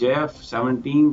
JF-17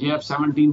JF-17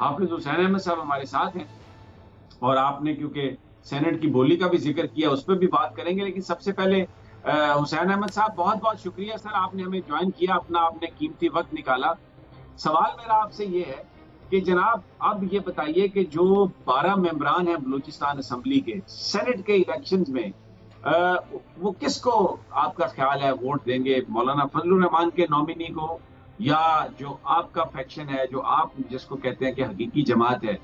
حافظ حسین احمد صاحب ہمارے ساتھ ہیں، اور آپ نے کیونکہ سینٹ کی بولی کا بھی ذکر کیا، اس پہ بھی بات کریں گے، لیکن سب سے پہلے حسین احمد صاحب بہت بہت شکریہ سر، آپ نے ہمیں جوائن کیا، آپ نے قیمتی وقت نکالا۔ سوال میرا آپ سے یہ ہے کہ جناب اب یہ بتائیے کہ جو 12 ممبران ہیں بلوچستان اسمبلی کے سینٹ کے الیکشنز میں وہ کس کو آپ کا خیال ہے ووٹ دیں گے؟ مولانا فضل الرحمان کے نامینی کو، یا جو آپ کا فیکشن ہے، جو آپ جس کو کہتے ہیں کہ حقیقی جماعت ہے،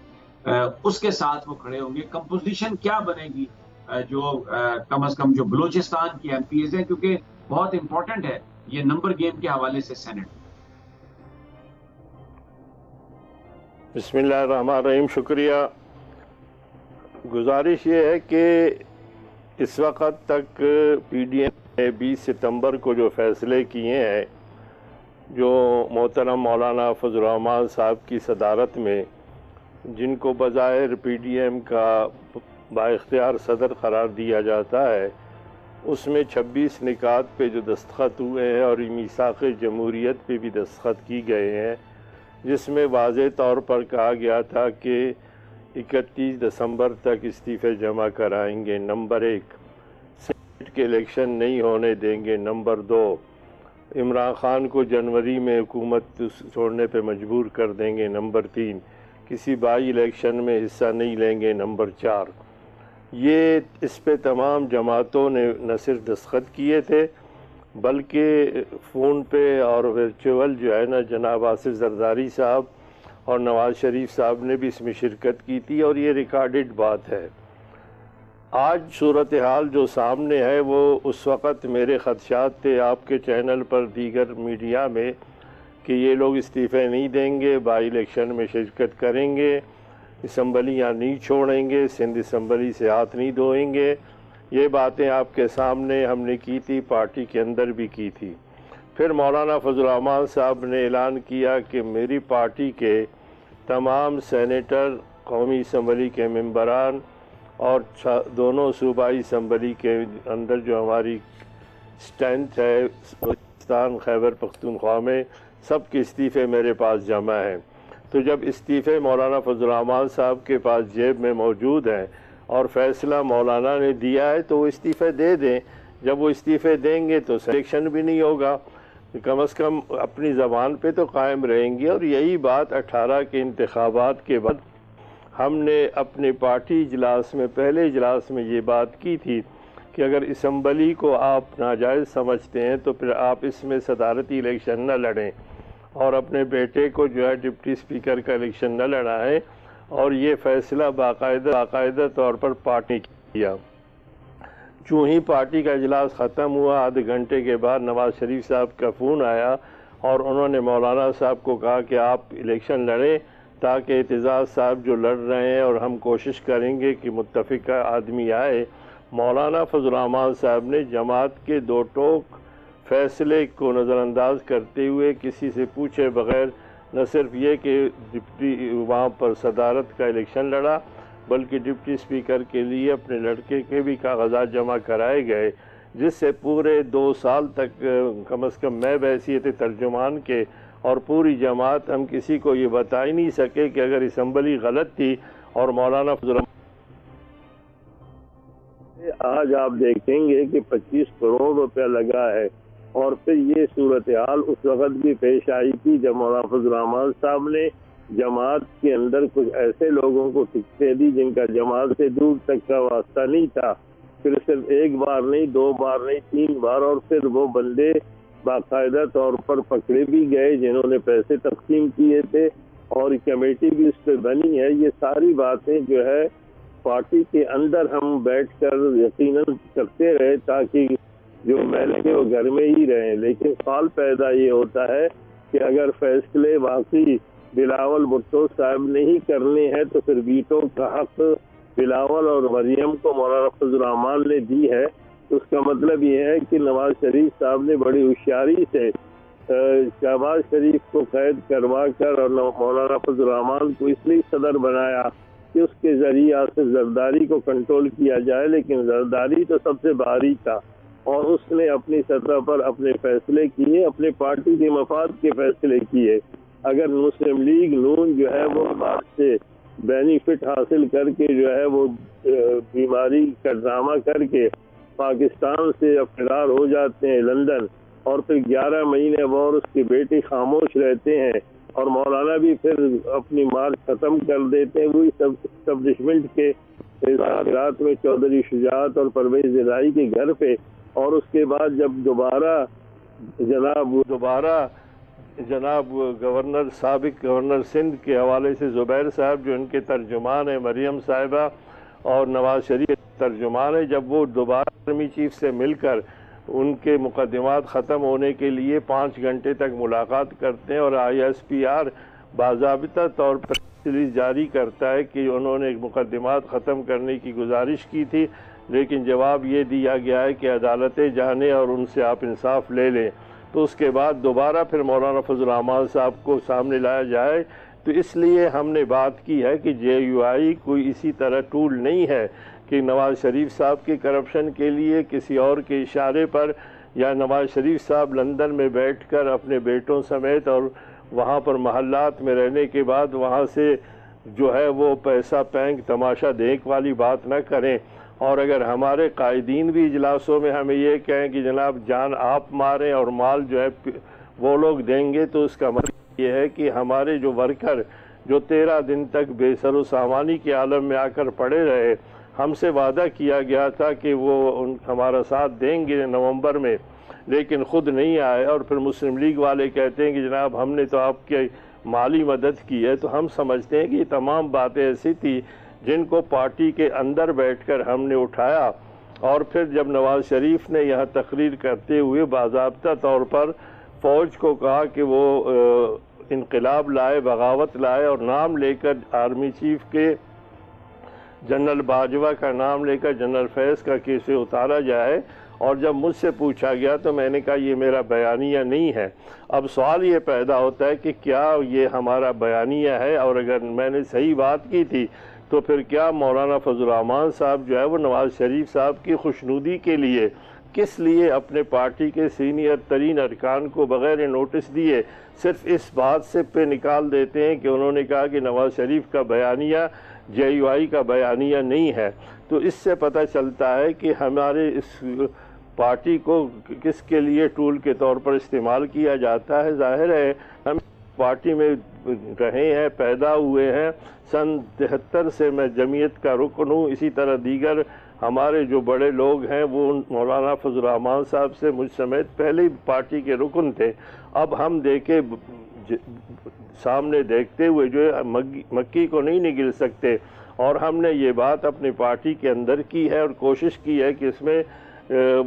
اس کے ساتھ وہ کھڑے ہوں گے؟ کمپوزیشن کیا بنے گی جو کم از کم جو بلوچستان کی ایم پی ایز ہیں، کیونکہ بہت امپورٹنٹ ہے یہ نمبر گیم کے حوالے سے سینٹ؟ بسم اللہ الرحمن الرحیم۔ شکریہ۔ گزارش یہ ہے کہ اس وقت تک پی ڈی ایم نے 20 ستمبر کو جو فیصلے کیے ہیں، جو محترم مولانا فضل الرحمان صاحب کی صدارت میں، جن کو بظاہر پی ڈی ایم کا با اختیار صدر قرار دیا جاتا ہے، اس میں 26 نکات پہ جو دستخط ہوئے ہیں اور میثاق جمہوریت پہ بھی دستخط کی گئے ہیں، جس میں واضح طور پر کہا گیا تھا کہ 31 دسمبر تک استعفے جمع کرائیں گے، نمبر 1، سینٹ کے الیکشن نہیں ہونے دیں گے، نمبر 2، عمران خان کو جنوری میں حکومت چھوڑنے پہ مجبور کر دیں گے، نمبر 3، کسی بائی الیکشن میں حصہ نہیں لیں گے، نمبر 4۔ یہ اس پہ تمام جماعتوں نے نہ صرف دستخط کیے تھے بلکہ فون پہ اور ورچوئل جو ہے نا جناب آصف زرداری صاحب اور نواز شریف صاحب نے بھی اس میں شرکت کی تھی، اور یہ ریکارڈڈ بات ہے۔ آج صورتحال جو سامنے ہے وہ اس وقت میرے خدشات تھے آپ کے چینل پر، دیگر میڈیا میں، کہ یہ لوگ استعفے نہیں دیں گے، بائی الیکشن میں شرکت کریں گے، اسمبلیاں نہیں چھوڑیں گے، سندھ اسمبلی سے ہاتھ نہیں دھوئیں گے۔ یہ باتیں آپ کے سامنے ہم نے کی تھی، پارٹی کے اندر بھی کی تھی۔ پھر مولانا فضل الرحمان صاحب نے اعلان کیا کہ میری پارٹی کے تمام سینیٹر، قومی اسمبلی کے ممبران اور دونوں صوبائی اسمبلی کے اندر جو ہماری اسٹرینتھ ہے بلوچستان خیبر پختونخوا میں، سب کے استعفے میرے پاس جمع ہیں۔ تو جب استعفے مولانا فضل الرحمان صاحب کے پاس جیب میں موجود ہیں اور فیصلہ مولانا نے دیا ہے تو وہ استعفے دے دیں۔ جب وہ استعفے دیں گے تو سلیکشن بھی نہیں ہوگا، کم از کم اپنی زبان پہ تو قائم رہیں گے۔ اور یہی بات 18 کے انتخابات کے بعد ہم نے اپنے پارٹی اجلاس میں، پہلے اجلاس میں یہ بات کی تھی کہ اگر اسمبلی کو آپ ناجائز سمجھتے ہیں تو پھر آپ اس میں صدارتی الیکشن نہ لڑیں اور اپنے بیٹے کو جو ہے ڈپٹی اسپیکر کا الیکشن نہ لڑائیں، اور یہ فیصلہ باقاعدہ طور پر پارٹی کیا۔ چوں ہی پارٹی کا اجلاس ختم ہوا، آدھے گھنٹے کے بعد نواز شریف صاحب کا فون آیا اور انہوں نے مولانا صاحب کو کہا کہ آپ الیکشن لڑیں تاکہ اعتزاز صاحب جو لڑ رہے ہیں، اور ہم کوشش کریں گے کہ متفقہ آدمی آئے۔ مولانا فضل الرحمان صاحب نے جماعت کے دو ٹوک فیصلے کو نظر انداز کرتے ہوئے کسی سے پوچھے بغیر نہ صرف یہ کہ ڈپٹی وہاں پر صدارت کا الیکشن لڑا، بلکہ ڈپٹی اسپیکر کے لیے اپنے لڑکے کے بھی کاغذات جمع کرائے گئے، جس سے پورے 2 سال تک کم از کم میں بحیثیت ترجمان کے اور پوری جماعت ہم کسی کو یہ بتا ہی نہیں سکے کہ اگر اسمبلی غلط تھی اور مولانا فضل الرحمان، آج آپ دیکھیں گے کہ 25 کروڑ روپیہ لگا ہے۔ اور پھر یہ صورتحال اس وقت بھی پیش آئی تھی جب مولانا فضل الرحمان صاحب نے جماعت کے اندر کچھ ایسے لوگوں کو ٹکٹیں دی جن کا جماعت سے دور تک کا واسطہ نہیں تھا، پھر صرف 1 بار نہیں، 2 بار نہیں، 3 بار، اور پھر وہ بندے باقاعدہ طور پر پکڑے بھی گئے جنہوں نے پیسے تقسیم کیے تھے، اور کمیٹی بھی اس پہ بنی ہے۔ یہ ساری باتیں جو ہے پارٹی کے اندر ہم بیٹھ کر یقیناً کرتے رہے تاکہ جو محلے کے وہ گھر میں ہی رہیں، لیکن سوال پیدا یہ ہوتا ہے کہ اگر فیصلے واقعی بلاول بھٹو صاحب نے ہی کرنے ہیں تو پھر ویٹو کا حق بلاول اور مریم کو مولانا فضل الرحمان نے دی ہے، تو اس کا مطلب یہ ہے کہ نواز شریف صاحب نے بڑی ہوشیاری سے شہباز شریف کو قید کروا کر اور مولانا فضل الرحمان کو اس لیے صدر بنایا کہ اس کے ذریعہ سے زرداری کو کنٹرول کیا جائے، لیکن زرداری تو سب سے بھاری تھا اور اس نے اپنی سطح پر اپنے فیصلے کیے، اپنے پارٹی کے مفاد کے فیصلے کیے۔ اگر مسلم لیگ نون جو ہے وہ مارچ سے بینیفٹ حاصل کر کے جو ہے وہ بیماری کا ڈرامہ کر کے پاکستان سے فرار ہو جاتے ہیں لندن، اور پھر 11 مہینے وہ اور اس کے بیٹے خاموش رہتے ہیں، اور مولانا بھی پھر اپنی مارچ ختم کر دیتے ہیں وہی اسٹیبلشمنٹ کے رات میں چودھری شجاعت اور پرویز الہی کے گھر پہ، اور اس کے بعد جب دوبارہ جناب گورنر سابق گورنر سندھ کے حوالے سے زبیر صاحب جو ان کے ترجمان ہیں، مریم صاحبہ اور نواز شریف ترجمان ہیں، جب وہ دوبارہ آرمی چیف سے مل کر ان کے مقدمات ختم ہونے کے لیے 5 گھنٹے تک ملاقات کرتے ہیں، اور ISPR باضابطہ طور پر ریلیز جاری کرتا ہے کہ انہوں نے مقدمات ختم کرنے کی گزارش کی تھی، لیکن جواب یہ دیا گیا ہے کہ عدالتیں جانے اور ان سے آپ انصاف لے لیں۔ تو اس کے بعد دوبارہ پھر مولانا فضل الرحمان صاحب کو سامنے لایا جائے، تو اس لیے ہم نے بات کی ہے کہ JUI کوئی اسی طرح ٹول نہیں ہے کہ نواز شریف صاحب کی کرپشن کے لیے کسی اور کے اشارے پر، یا نواز شریف صاحب لندن میں بیٹھ کر اپنے بیٹوں سمیت اور وہاں پر محلات میں رہنے کے بعد وہاں سے جو ہے وہ پیسہ پینک تماشا دیکھ والی بات نہ کریں۔ اور اگر ہمارے قائدین بھی اجلاسوں میں ہمیں یہ کہیں کہ جناب جان آپ ماریں اور مال جو ہے وہ لوگ دیں گے، تو اس کا مطلب یہ ہے کہ ہمارے جو ورکر جو 13 دن تک بے سر و سامانی کے عالم میں آ کر پڑے رہے، ہم سے وعدہ کیا گیا تھا کہ وہ ہمارا ساتھ دیں گے نومبر میں، لیکن خود نہیں آئے، اور پھر مسلم لیگ والے کہتے ہیں کہ جناب ہم نے تو آپ کی مالی مدد کی ہے۔ تو ہم سمجھتے ہیں کہ یہ تمام باتیں ایسی تھی جن کو پارٹی کے اندر بیٹھ کر ہم نے اٹھایا، اور پھر جب نواز شریف نے یہاں تقریر کرتے ہوئے باضابطہ طور پر فوج کو کہا کہ وہ انقلاب لائے، بغاوت لائے، اور نام لے کر آرمی چیف کے جنرل باجوہ کا نام لے کر جنرل فیض کا کیسے اتارا جائے، اور جب مجھ سے پوچھا گیا تو میں نے کہا یہ میرا بیانیہ نہیں ہے۔ اب سوال یہ پیدا ہوتا ہے کہ کیا یہ ہمارا بیانیہ ہے، اور اگر میں نے صحیح بات کی تھی تو پھر کیا مولانا فضل الرحمان صاحب جو ہے وہ نواز شریف صاحب کی خوشنودی کے لیے کس لیے اپنے پارٹی کے سینئر ترین ارکان کو بغیر نوٹس دیے صرف اس بات سے پہ نکال دیتے ہیں کہ انہوں نے کہا کہ نواز شریف کا بیانیہ JUI کا بیانیہ نہیں ہے؟ تو اس سے پتہ چلتا ہے کہ ہمارے اس پارٹی کو کس کے لیے ٹول کے طور پر استعمال کیا جاتا ہے۔ ظاہر ہے ہم پارٹی میں رہے ہیں، پیدا ہوئے ہیں، سن 73 سے میں جمعیت کا رکن ہوں، اسی طرح دیگر ہمارے جو بڑے لوگ ہیں وہ مولانا فضل الرحمان صاحب سے مجھ سمیت پہلے ہی پارٹی کے رکن تھے۔ اب ہم دیکھے سامنے دیکھتے ہوئے جو ہے مکی کو نہیں نگل سکتے، اور ہم نے یہ بات اپنی پارٹی کے اندر کی ہے اور کوشش کی ہے کہ اس میں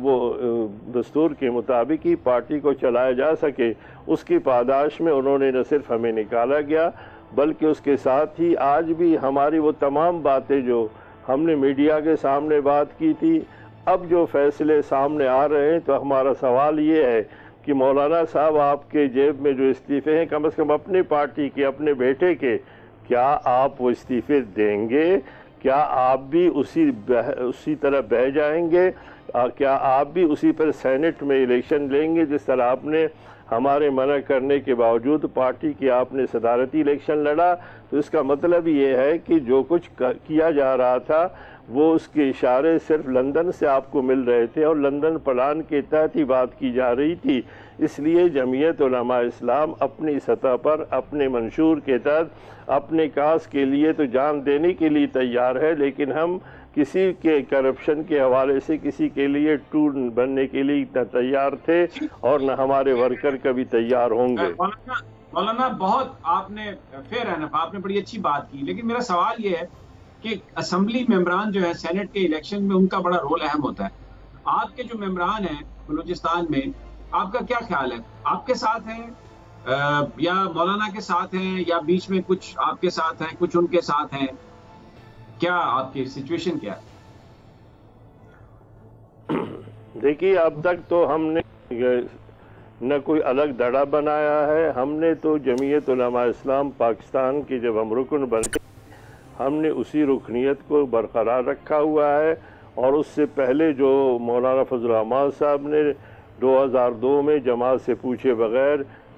وہ دستور کے مطابق ہی پارٹی کو چلایا جا سکے۔ اس کی پاداش میں انہوں نے نہ صرف ہمیں نکالا گیا بلکہ اس کے ساتھ ہی آج بھی ہماری وہ تمام باتیں جو ہم نے میڈیا کے سامنے بات کی تھی، اب جو فیصلے سامنے آ رہے ہیں، تو ہمارا سوال یہ ہے کہ مولانا صاحب آپ کے جیب میں جو استعفے ہیں کم از کم اپنی پارٹی کے، اپنے بیٹے کے، کیا آپ وہ استعفے دیں گے؟ کیا آپ بھی اسی طرح بہہ جائیں گے؟ کیا آپ بھی اسی پر سینٹ میں الیکشن لیں گے جس طرح آپ نے ہمارے منع کرنے کے باوجود پارٹی کی آپ نے صدارتی الیکشن لڑا؟ تو اس کا مطلب یہ ہے کہ جو کچھ کیا جا رہا تھا وہ اس کے اشارے صرف لندن سے آپ کو مل رہے تھے، اور لندن پلان کے تحت ہی بات کی جا رہی تھی۔ اس لیے جمعیت علماء اسلام اپنی سطح پر اپنے منشور کے تحت اپنے کاز کے لیے تو جان دینے کے لیے تیار ہے، لیکن ہم کسی کے کرپشن کے حوالے سے کسی کے لیے ٹول بننے کے لیے نہ تیار تھے اور نہ ہمارے ورکر کبھی تیار ہوں گے۔ مولانا بہت آپ نے فیئر اینف، آپ نے بڑی اچھی بات کی، لیکن میرا سوال یہ ہے کہ اسمبلی ممبران جو ہے سینٹ کے الیکشن میں ان کا بڑا رول اہم ہوتا ہے۔ آپ کے جو ممبران ہیں بلوچستان میں، آپ کا کیا خیال ہے؟ آپ کے ساتھ ہیں یا مولانا کے ساتھ ہیں، یا بیچ میں کچھ آپ کے ساتھ ہیں کچھ ان کے ساتھ ہیں؟ کیا آپ کی سچویشن کیا ہے؟ دیکھیے اب تک تو ہم نے نہ کوئی الگ دڑا بنایا ہے، ہم نے تو جمعیت علماء اسلام پاکستان کی جب ہم رکن بنے ہم نے اسی رکنیت کو برقرار رکھا ہوا ہے، اور اس سے پہلے جو مولانا فضل الرحمان صاحب نے 2002 میں جماعت سے پوچھے بغیر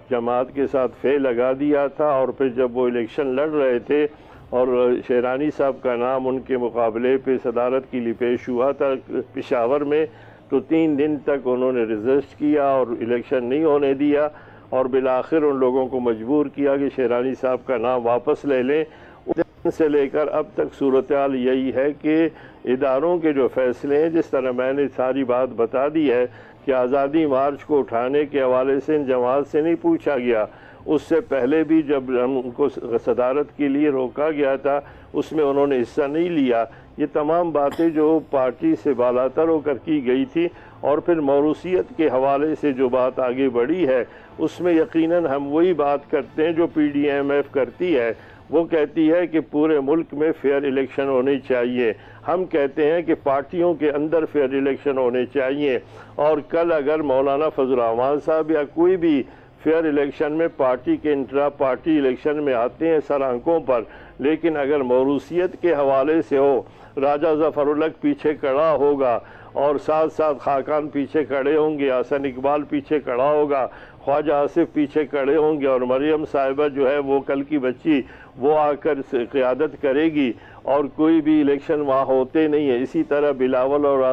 جماعت کے ساتھ فے لگا دیا تھا، اور پھر جب وہ الیکشن لڑ رہے تھے اور شیرانی صاحب کا نام ان کے مقابلے پہ صدارت کے لیے پیش ہوا تھا پشاور میں، تو 3 دن تک انہوں نے ریزسٹ کیا اور الیکشن نہیں ہونے دیا، اور بالآخر ان لوگوں کو مجبور کیا کہ شیرانی صاحب کا نام واپس لے لیں۔ اس دن سے لے کر اب تک صورتحال یہی ہے کہ اداروں کے جو فیصلے ہیں، جس طرح میں نے ساری بات بتا دی ہے کہ آزادی مارچ کو اٹھانے کے حوالے سے ان جماعت سے نہیں پوچھا گیا، اس سے پہلے بھی جب ان کو صدارت کے لیے روکا گیا تھا اس میں انہوں نے حصہ نہیں لیا۔ یہ تمام باتیں جو پارٹی سے بالاتر ہو کر کی گئی تھی، اور پھر موروثیت کے حوالے سے جو بات آگے بڑھی ہے اس میں یقیناً ہم وہی بات کرتے ہیں جو PDMF کرتی ہے۔ وہ کہتی ہے کہ پورے ملک میں فیئر الیکشن ہونے چاہیے، ہم کہتے ہیں کہ پارٹیوں کے اندر فیئر الیکشن ہونے چاہیے، اور کل اگر مولانا فضل الرحمان صاحب یا کوئی بھی فیئر الیکشن میں پارٹی کے انٹرا پارٹی الیکشن میں آتے ہیں سر آنکھوں پر، لیکن اگر موروثیت کے حوالے سے ہو، راجہ ظفر الحق پیچھے کھڑا ہوگا اور ساتھ ساتھ خاقان پیچھے کھڑے ہوں گے، حسن اقبال پیچھے کھڑا ہوگا، خواجہ آصف پیچھے کھڑے ہوں گے، اور مریم صاحبہ جو ہے وہ کل کی بچی وہ آ کر قیادت کرے گی، اور کوئی بھی الیکشن وہاں ہوتے نہیں ہے۔ اسی طرح بلاول اور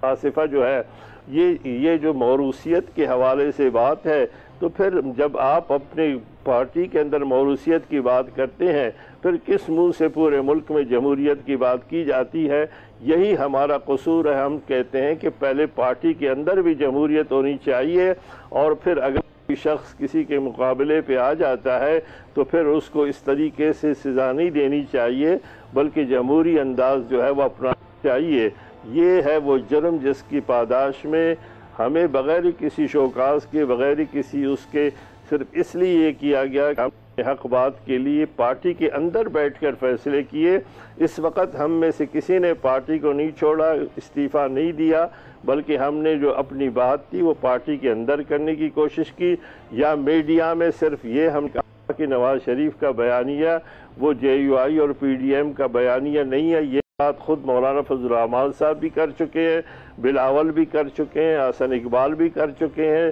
آصفہ جو ہے، یہ جو موروثیت کے حوالے سے بات ہے، تو پھر جب آپ اپنی پارٹی کے اندر موروثیت کی بات کرتے ہیں پھر کس منہ سے پورے ملک میں جمہوریت کی بات کی جاتی ہے؟ یہی ہمارا قصور ہے۔ ہم کہتے ہیں کہ پہلے پارٹی کے اندر بھی جمہوریت ہونی چاہیے، اور پھر اگر کوئی شخص کسی کے مقابلے پہ آ جاتا ہے تو پھر اس کو اس طریقے سے سزا نہیں دینی چاہیے، بلکہ جمہوری انداز جو ہے وہ اپنانا چاہیے۔ یہ ہے وہ جرم جس کی پاداش میں ہمیں بغیر کسی شوکاز کے، بغیر کسی اس کے، صرف اس لیے یہ کیا گیا کہ ہم نے حق بات کے لیے پارٹی کے اندر بیٹھ کر فیصلے کیے۔ اس وقت ہم میں سے کسی نے پارٹی کو نہیں چھوڑا، استعفیٰ نہیں دیا، بلکہ ہم نے جو اپنی بات تھی وہ پارٹی کے اندر کرنے کی کوشش کی۔ یا میڈیا میں صرف یہ ہم کہا کہ نواز شریف کا بیانیہ وہ JUI اور PDM کا بیانیہ نہیں ہے، یہ بات خود مولانا فضل الرحمان صاحب بھی کر چکے ہیں، بلاول بھی کر چکے ہیں، حسن اقبال بھی کر چکے ہیں،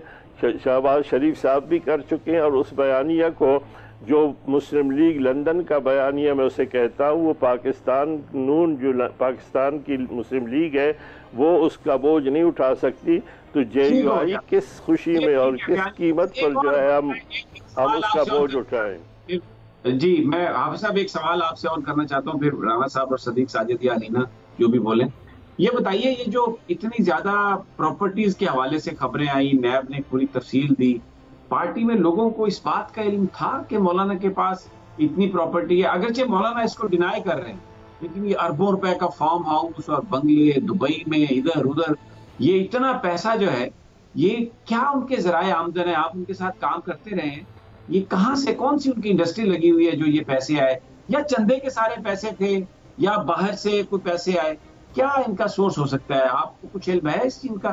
شہباز شریف صاحب بھی کر چکے ہیں، اور اس بیانیہ کو جو مسلم لیگ لندن کا بیانیہ میں اسے کہتا ہوں، وہ پاکستان نون جو پاکستان کی مسلم لیگ ہے وہ اس کا بوجھ نہیں اٹھا سکتی، تو JUI کس خوشی میں اور کس قیمت پر جو ہے ہم اس کا بوجھ اٹھائیں؟ جی میں حافظ صاحب ایک سوال آپ سے اور کرنا چاہتا ہوں، پھر رانا صاحب اور صدیق ساجد یا علینا جو بھی بولیں۔ یہ بتائیے، یہ جو اتنی زیادہ پراپرٹیز کے حوالے سے خبریں آئیں، نیب نے پوری تفصیل دی، پارٹی میں لوگوں کو اس بات کا علم تھا کہ مولانا کے پاس اتنی پراپرٹی ہے؟ اگرچہ مولانا اس کو ڈینائی کر رہے ہیں، لیکن یہ اربوں روپے کا فارم ہاؤس اور بنگلے دبئی میں ادھر ادھر، یہ اتنا پیسہ جو ہے، یہ کیا ان کے ذرائع آمدن ہے؟ آپ ان کے ساتھ کام کرتے رہے ہیں، یہ کہاں سے، کون سی ان کی انڈسٹری لگی ہوئی ہے جو یہ پیسے آئے؟ یا چندے کے سارے پیسے تھے، یا باہر سے کوئی پیسے آئے؟ کیا ان کا سورس ہو سکتا ہے؟ آپ کو کچھ علم ہے اس چیز کا؟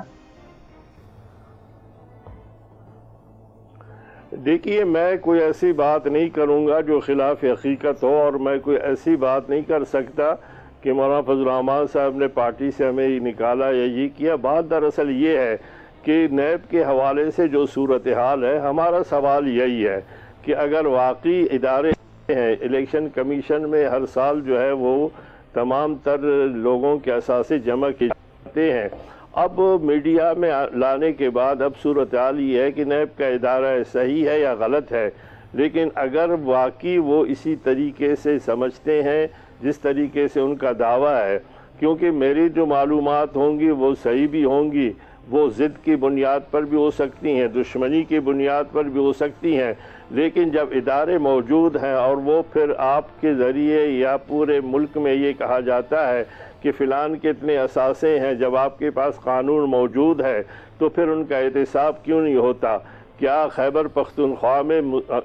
دیکھیے، میں کوئی ایسی بات نہیں کروں گا جو خلاف حقیقت ہو، اور میں کوئی ایسی بات نہیں کر سکتا کہ مولانا فضل الرحمان صاحب نے پارٹی سے ہمیں نکالا یا یہ کیا۔ بات دراصل یہ ہے کہ نیب کے حوالے سے جو صورتحال ہے، ہمارا سوال یہی ہے کہ اگر واقعی ادارے ہیں، الیکشن کمیشن میں ہر سال جو ہے وہ تمام تر لوگوں کے اثاثے جمع کیے جاتے ہیں، اب میڈیا میں لانے کے بعد اب صورتحال یہ ہے کہ نیب کا ادارہ صحیح ہے یا غلط ہے، لیکن اگر واقعی وہ اسی طریقے سے سمجھتے ہیں جس طریقے سے ان کا دعویٰ ہے، کیونکہ میری جو معلومات ہوں گی وہ صحیح بھی ہوں گی، وہ ضد کی بنیاد پر بھی ہو سکتی ہیں، دشمنی کی بنیاد پر بھی ہو سکتی ہیں، لیکن جب ادارے موجود ہیں اور وہ پھر آپ کے ذریعے یا پورے ملک میں یہ کہا جاتا ہے کہ فلان کے اتنے اثاثے ہیں، جب آپ کے پاس قانون موجود ہے تو پھر ان کا احتساب کیوں نہیں ہوتا؟ کیا خیبر پختونخوا میں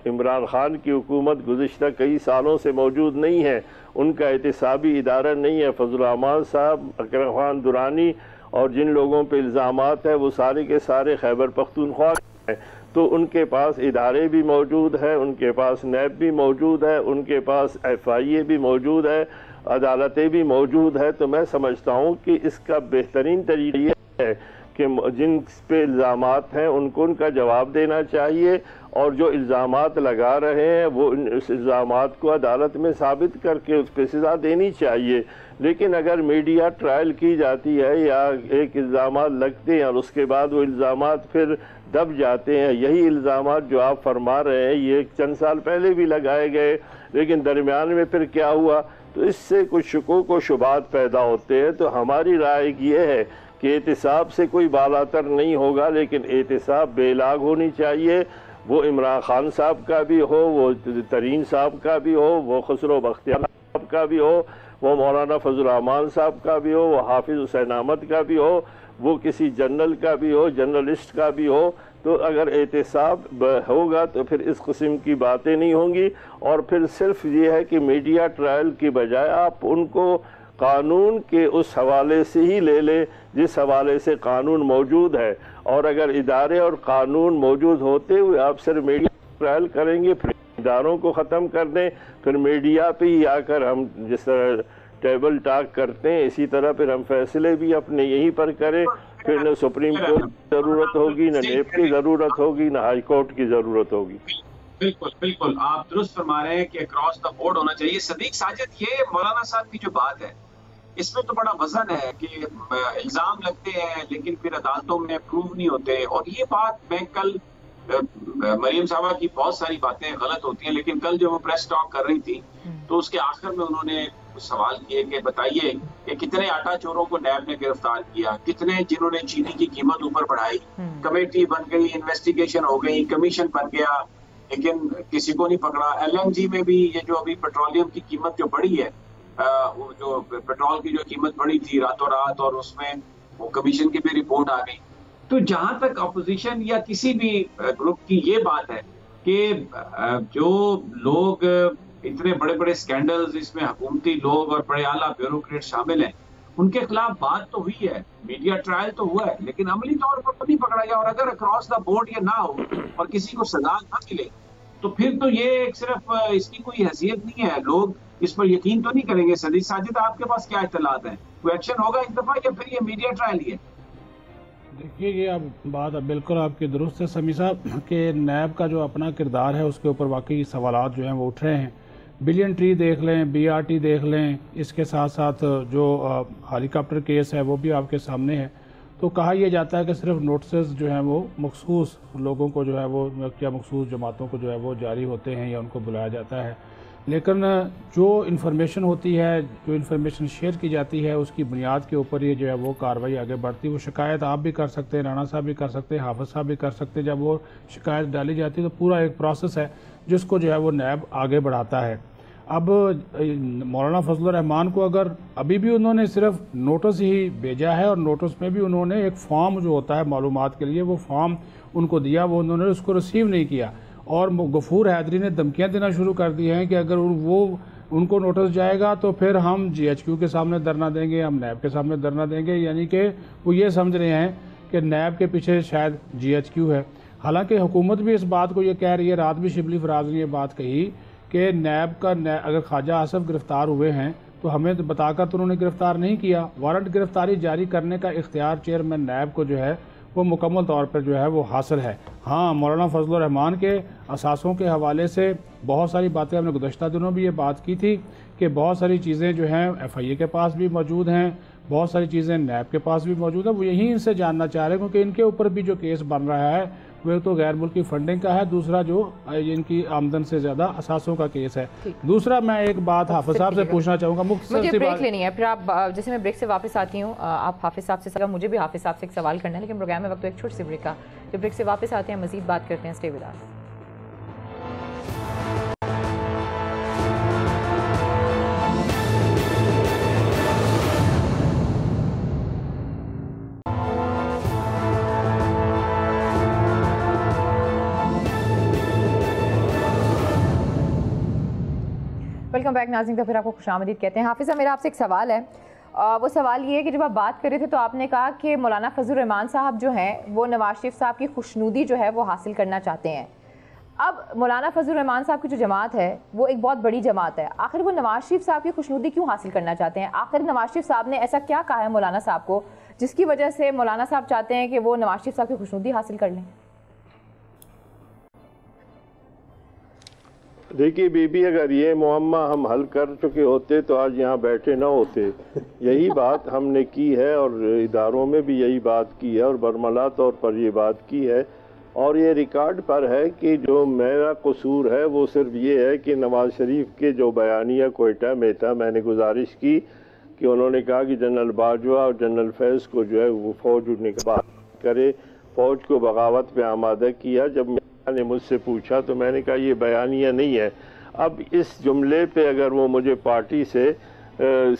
عمران خان کی حکومت گزشتہ کئی سالوں سے موجود نہیں ہے؟ ان کا احتسابی ادارہ نہیں ہے؟ فضل الرحمان صاحب، اکرم خان درانی اور جن لوگوں پہ الزامات ہیں وہ سارے کے سارے خیبر پختونخوا ہیں، تو ان کے پاس ادارے بھی موجود ہیں، ان کے پاس نیب بھی موجود ہے، ان کے پاس FIA بھی موجود ہے، عدالتیں بھی موجود ہے۔ تو میں سمجھتا ہوں کہ اس کا بہترین طریقہ یہ ہے کہ جن پہ الزامات ہیں ان کو ان کا جواب دینا چاہیے، اور جو الزامات لگا رہے ہیں وہ اس الزامات کو عدالت میں ثابت کر کے اس پہ سزا دینی چاہیے۔ لیکن اگر میڈیا ٹرائل کی جاتی ہے یا ایک الزامات لگتے ہیں اور اس کے بعد وہ الزامات پھر دب جاتے ہیں، یہی الزامات جو آپ فرما رہے ہیں یہ چند سال پہلے بھی لگائے گئے، لیکن درمیان میں پھر کیا ہوا، تو اس سے کچھ شکوک و شبہات پیدا ہوتے ہیں۔ تو ہماری رائے یہ ہے کہ احتساب سے کوئی بالاتر نہیں ہوگا، لیکن احتساب بے لاگ ہونی چاہیے، وہ عمران خان صاحب کا بھی ہو، وہ ترین صاحب کا بھی ہو، وہ خسرو بختیار صاحب کا بھی ہو، وہ مولانا فضل الرحمان صاحب کا بھی ہو، وہ حافظ حسین احمد کا بھی ہو، وہ کسی جنرل کا بھی ہو، جرنلسٹ کا بھی ہو۔ تو اگر احتساب ہوگا تو پھر اس قسم کی باتیں نہیں ہوں گی، اور پھر صرف یہ ہے کہ میڈیا ٹرائل کی بجائے آپ ان کو قانون کے اس حوالے سے ہی لے لیں جس حوالے سے قانون موجود ہے، اور اگر ادارے اور قانون موجود ہوتے ہوئے آپ صرف میڈیا ٹرائل کریں گے، پھر اداروں کو ختم کر دیں، پھر میڈیا پہ ہی آ کر ہم جس طرح ٹیبل ٹاک کرتے ہیں اسی طرح پھر ہم فیصلے بھی اپنے یہیں پر کریں، پھر نہ سپریم کورٹ کی ضرورت ہوگی، نہ نیب کی ضرورت ہوگی، نہ ہائی کورٹ کی ضرورت ہوگی۔ بالکل بالکل آپ درست فرما رہے ہیں کہ اکراس دا بورڈ ہونا چاہیے۔ صدیق ساجد، یہ مولانا صاحب کی جو بات ہے اس میں تو بڑا وزن ہے کہ الزام لگتے ہیں لیکن پھر عدالتوں میں پروو نہیں ہوتے، اور یہ بات میں کل مریم صاحبہ کی بہت ساری باتیں غلط ہوتی ہیں، لیکن کل جو وہ پریس ٹاک کر رہی تھی تو اس کے آخر میں انہوں نے سوال کیے کہ بتائیے کہ کتنے آٹا چوروں کو نیب نے گرفتار کیا، کتنے جنہوں نے چینی کی قیمت اوپر بڑھائی، کمیٹی بن گئی، انویسٹیگیشن ہو گئی، کمیشن بن گیا، لیکن کسی کو نہیں پکڑا۔ ایل این جی میں بھی یہ جو ابھی پیٹرولیم کی قیمت جو بڑھی ہے، جو پیٹرول کی جو قیمت بڑھی تھی راتوں رات، اور اس میں وہ کمیشن کی بھی رپورٹ آ گئی۔ تو جہاں تک اپوزیشن یا کسی بھی گروپ کی یہ بات ہے کہ جو لوگ اتنے بڑے بڑے سکینڈلز اس میں حکومتی لوگ اور بڑے اعلیٰ بیوروکریٹ شامل ہیں، ان کے خلاف بات تو ہوئی ہے، میڈیا ٹرائل تو ہوا ہے، لیکن عملی طور پر تو نہیں پکڑا گیا۔ اور اگر اکراس دا بورڈ یہ نہ ہو اور کسی کو سزا نہ ملے تو پھر تو یہ ایک صرف اس کی کوئی حیثیت نہیں ہے، لوگ اس پر یقین تو نہیں کریں گے۔ صدیق ساجد، آپ کے پاس کیا اطلاعات ہیں؟ کوئی ایکشن ہوگا اس دفعہ یا پھر یہ میڈیا ٹرائل ہی ہے؟ دیکھیے یہ اب بات بالکل آپ کی درست ہے سمیع صاحب کہ نیب کا جو اپنا کردار ہے اس کے اوپر واقعی سوالات جو ہیں وہ اٹھ رہے ہیں۔ بلین ٹری دیکھ لیں، بی آر ٹی دیکھ لیں، اس کے ساتھ ساتھ جو ہیلی کاپٹر کیس ہے وہ بھی آپ کے سامنے ہے۔ تو کہا یہ جاتا ہے کہ صرف نوٹسز جو ہیں وہ مخصوص لوگوں کو جو ہے وہ یا مخصوص جماعتوں کو جو ہے وہ جاری ہوتے ہیں یا ان کو بلایا جاتا ہے، لیکن جو انفارمیشن ہوتی ہے، جو انفارمیشن شیئر کی جاتی ہے، اس کی بنیاد کے اوپر یہ جو ہے وہ کارروائی آگے بڑھتی ہے۔ وہ شکایت آپ بھی کر سکتے ہیں، رانا صاحب بھی کر سکتے ہیں، حافظ صاحب بھی کر سکتے ہیں۔ جب وہ شکایت ڈالی جاتی ہے تو پورا ایک پروسیس ہے جس کو جو ہے وہ نیب آگے بڑھاتا ہے۔ اب مولانا فضل الرحمان کو اگر ابھی بھی انہوں نے صرف نوٹس ہی بھیجا ہے، اور نوٹس میں بھی انہوں نے ایک فارم جو ہوتا ہے معلومات کے لیے وہ فارم ان کو دیا، وہ انہوں نے اس کو ریسیو نہیں کیا، اور غفور حیدری نے دھمکیاں دینا شروع کر دی ہیں کہ اگر وہ ان کو نوٹس جائے گا تو پھر ہم جی ایچ کیو کے سامنے دھرنا دیں گے، ہم نیب کے سامنے دھرنا دیں گے، یعنی کہ وہ یہ سمجھ رہے ہیں کہ نیب کے پیچھے شاید جی ایچ کیو ہے۔ حالانکہ حکومت بھی اس بات کو یہ کہہ رہی ہے، رات بھی شبلی فراز نے یہ بات کہی کہ نیب کا اگر خواجہ آصف گرفتار ہوئے ہیں تو ہمیں بتا کر تو انہوں نے گرفتار نہیں کیا، وارنٹ گرفتاری جاری کرنے کا اختیار چیئرمین نیب کو جو ہے وہ مکمل طور پر جو ہے وہ حاصل ہے۔ ہاں، مولانا فضل الرحمان کے اثاثوں کے حوالے سے بہت ساری باتیں ہم نے گزشتہ دنوں بھی یہ بات کی تھی کہ بہت ساری چیزیں جو ہیں ایف آئی اے کے پاس بھی موجود ہیں، بہت ساری چیزیں نیب کے پاس بھی موجود ہیں۔ وہ یہیں ان سے جاننا چاہ رہے ہیں کیونکہ ان کے اوپر بھی جو کیس بن رہا ہے وہ تو غیر ملکی فنڈنگ کا ہے، دوسرا جو ان کی آمدن سے زیادہ اثاثوں کا کیس ہے۔ دوسرا میں ایک بات حافظ صاحب سے پوچھنا چاہوں گا، مجھے بریک لینی ہے، پھر آپ جیسے میں بریک سے واپس آتی ہوں آپ حافظ صاحب سے، مجھے بھی حافظ صاحب سے ایک سوال کرنا ہے، لیکن پروگرام میں وقت ایک چھوٹی سی بریک کا، جب بریک سے واپس آتے ہیں مزید بات کرتے ہیں۔ Stay with us. Welcome back ناظرین، کا پھر آپ کو خوش آمدید کہتے ہیں۔ حافظہ، میرا آپ سے ایک سوال ہے، وہ سوال یہ ہے کہ جب آپ بات کر رہے تھے تو آپ نے کہا کہ مولانا فضل الرحمان صاحب جو ہیں وہ نواز شریف صاحب کی خوشنودی جو ہے وہ حاصل کرنا چاہتے ہیں۔ اب مولانا فضل الرحمان صاحب کی جو جماعت ہے وہ ایک بہت بڑی جماعت ہے، آخر وہ نواز شریف صاحب کی خوشنودی کیوں حاصل کرنا چاہتے ہیں؟ آخر نواز شریف صاحب نے ایسا کیا کہا ہے مولانا صاحب کو جس کی وجہ سے مولانا صاحب چاہتے ہیں کہ وہ نواز شریف صاحب کی خوشنودی حاصل کر لیں؟ دیکھیے بی بی، اگر یہ معمہ ہم حل کر چکے ہوتے تو آج یہاں بیٹھے نہ ہوتے. یہی بات ہم نے کی ہے اور اداروں میں بھی یہی بات کی ہے اور برملا طور پر یہ بات کی ہے، اور یہ ریکارڈ پر ہے کہ جو میرا قصور ہے وہ صرف یہ ہے کہ نواز شریف کے جو بیانیہ کوئٹہ میں تھا، میں نے گزارش کی کہ انہوں نے کہا کہ جنرل باجوہ اور جنرل فیض کو جو ہے وہ فوج اڑنے کے بعد کرے، فوج کو بغاوت پہ آمادہ کیا. جب نے مجھ سے پوچھا تو میں نے کہا یہ بیانیہ نہیں ہے. اب اس جملے پہ اگر وہ مجھے پارٹی سے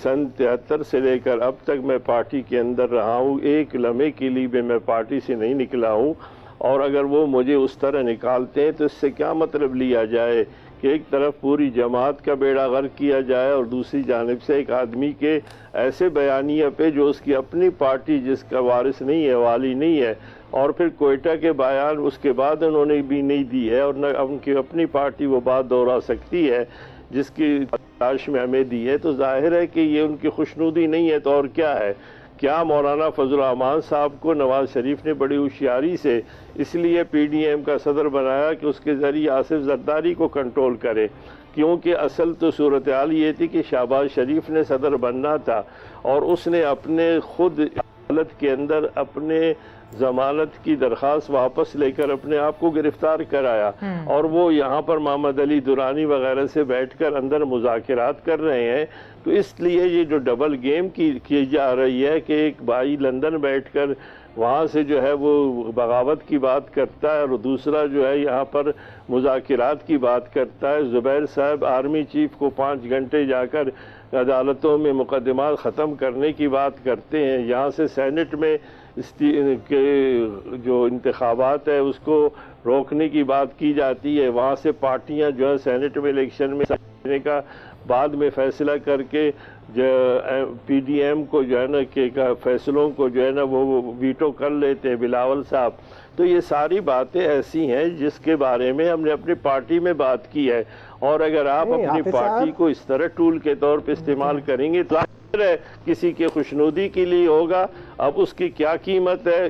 سن 73 سے لے کر اب تک میں پارٹی کے اندر رہا ہوں، ایک لمحے کے لیے بھی میں پارٹی سے نہیں نکلا ہوں، اور اگر وہ مجھے اس طرح نکالتے ہیں تو اس سے کیا مطلب لیا جائے کہ ایک طرف پوری جماعت کا بیڑا غرق کیا جائے اور دوسری جانب سے ایک آدمی کے ایسے بیانیہ پہ جو اس کی اپنی پارٹی جس کا وارث نہیں ہے، والی نہیں ہے، اور پھر کوئٹہ کے بیان اس کے بعد انہوں نے بھی نہیں دی ہے، اور نہ ان کی اپنی پارٹی وہ بات دہرا سکتی ہے جس کی تلاش میں ہمیں دی ہے. تو ظاہر ہے کہ یہ ان کی خوشنودی نہیں ہے تو اور کیا ہے. کیا مولانا فضل الرحمان صاحب کو نواز شریف نے بڑی ہوشیاری سے اس لیے پی ڈی ایم کا صدر بنایا کہ اس کے ذریعے آصف زرداری کو کنٹرول کرے، کیونکہ اصل تو صورتحال یہ تھی کہ شہباز شریف نے صدر بننا تھا اور اس نے اپنے خود عدالت کے اندر اپنے ضمانت کی درخواست واپس لے کر اپنے آپ کو گرفتار کرایا، اور وہ یہاں پر محمد علی درانی وغیرہ سے بیٹھ کر اندر مذاکرات کر رہے ہیں. تو اس لیے یہ جو ڈبل گیم کی جا رہی ہے کہ ایک بھائی لندن بیٹھ کر وہاں سے جو ہے وہ بغاوت کی بات کرتا ہے اور دوسرا جو ہے یہاں پر مذاکرات کی بات کرتا ہے. زبیر صاحب آرمی چیف کو 5 گھنٹے جا کر عدالتوں میں مقدمات ختم کرنے کی بات کرتے ہیں. یہاں سے سینٹ میں کے جو انتخابات ہے اس کو روکنے کی بات کی جاتی ہے. وہاں سے پارٹیاں جو ہے سینٹ میں الیکشن میں دینے کا بعد میں فیصلہ کر کے پی ڈی ایم کو جو ہے نا کہ فیصلوں کو جو ہے نا وہ ویٹو کر لیتے ہیں بلاول صاحب. تو یہ ساری باتیں ایسی ہیں جس کے بارے میں ہم نے اپنی پارٹی میں بات کی ہے، اور اگر آپ اپنی پارٹی کو اس طرح ٹول کے طور پہ استعمال کریں گے تو ہے کسی کے خوشنودی کے لیے ہوگا. اب اس کی کیا قیمت ہے،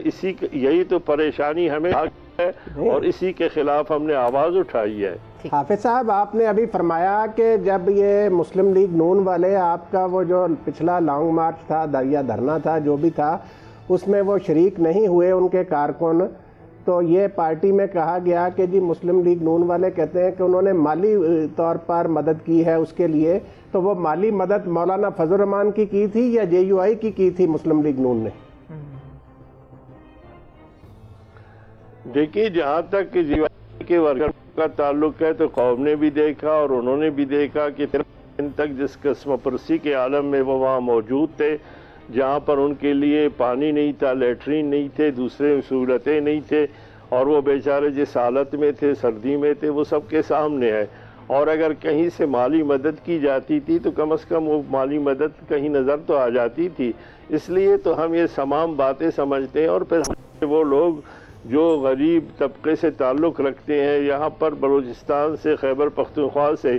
یہی تو پریشانی ہمیں ہے اور اسی کے خلاف ہم نے آواز اٹھائی ہے. حافظ صاحب، آپ نے ابھی فرمایا کہ جب یہ مسلم لیگ نون والے آپ کا وہ جو پچھلا لانگ مارچ تھا یا دھرنا تھا جو بھی تھا اس میں وہ شریک نہیں ہوئے ان کے کارکن، تو یہ پارٹی میں کہا گیا کہ جی مسلم لیگ نون والے کہتے ہیں کہ انہوں نے مالی طور پر مدد کی ہے اس کے لیے. تو وہ مالی مدد مولانا فضل الرحمان کی تھی یا جے یو آئی کی تھی مسلم لیگ نون نے؟ دیکھیے، جہاں تک جے یو آئی کے ورکر کا تعلق ہے تو قوم نے بھی دیکھا اور انہوں نے بھی دیکھا کہ ان تک جس قسم پرسی کے عالم میں وہ وہاں موجود تھے، جہاں پر ان کے لیے پانی نہیں تھا، لیٹرین نہیں تھے، دوسرے سہولتیں نہیں تھے، اور وہ بیچارے جس حالت میں تھے، سردی میں تھے، وہ سب کے سامنے ہے. اور اگر کہیں سے مالی مدد کی جاتی تھی تو کم از کم وہ مالی مدد کہیں نظر تو آ جاتی تھی. اس لیے تو ہم یہ تمام باتیں سمجھتے ہیں. اور پھر وہ لوگ جو غریب طبقے سے تعلق رکھتے ہیں، یہاں پر بلوچستان سے، خیبر پختونخوا سے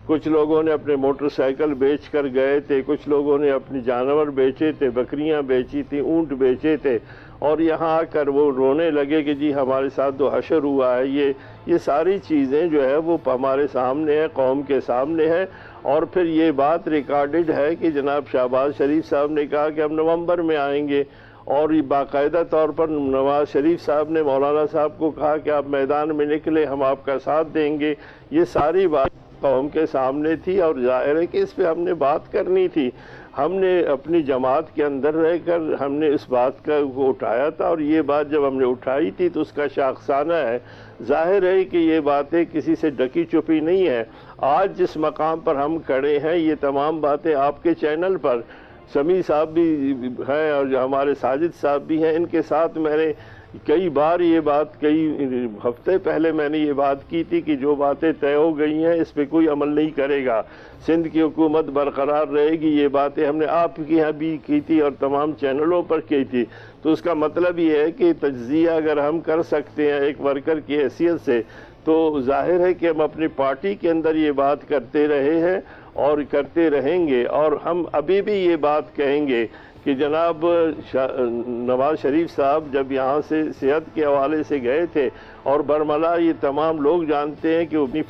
کچھ لوگوں نے اپنے موٹر سائیکل بیچ کر گئے تھے، کچھ لوگوں نے اپنی جانور بیچے تھے، بکریاں بیچی تھیں، اونٹ بیچے تھے، اور یہاں آ کر وہ رونے لگے کہ جی ہمارے ساتھ تو حشر ہوا ہے. یہ ساری چیزیں جو ہے وہ ہمارے سامنے ہے، قوم کے سامنے ہے. اور پھر یہ بات ریکارڈڈ ہے کہ جناب شہباز شریف صاحب نے کہا کہ ہم نومبر میں آئیں گے، اور یہ باقاعدہ طور پر نواز شریف صاحب نے مولانا صاحب کو کہا کہ آپ میدان میں نکلے، ہم آپ کا ساتھ دیں گے. یہ ساری بات قوم کے سامنے تھی اور ظاہر ہے کہ اس پہ ہم نے بات کرنی تھی. ہم نے اپنی جماعت کے اندر رہ کر ہم نے اس بات کو اٹھایا تھا، اور یہ بات جب ہم نے اٹھائی تھی تو اس کا شاخسانہ ہے. ظاہر ہے کہ یہ باتیں کسی سے ڈکی چھپی نہیں ہے. آج جس مقام پر ہم کھڑے ہیں یہ تمام باتیں آپ کے چینل پر، سمیع صاحب بھی ہیں اور جو ہمارے ساجد صاحب بھی ہیں، ان کے ساتھ میں نے کئی بار یہ بات، کئی ہفتے پہلے میں نے یہ بات کی تھی کہ جو باتیں طے ہو گئی ہیں اس پہ کوئی عمل نہیں کرے گا، سندھ کی حکومت برقرار رہے گی. یہ باتیں ہم نے آپ کے یہاں بھی کی تھی اور تمام چینلوں پر کی تھی. تو اس کا مطلب یہ ہے کہ تجزیہ اگر ہم کر سکتے ہیں ایک ورکر کی حیثیت سے تو ظاہر ہے کہ ہم اپنی پارٹی کے اندر یہ بات کرتے رہے ہیں اور کرتے رہیں گے. اور ہم ابھی بھی یہ بات کہیں گے کہ جناب نواز شریف صاحب جب یہاں سے صحت کے حوالے سے گئے تھے اور برملا یہ تمام لوگ جانتے ہیں کہ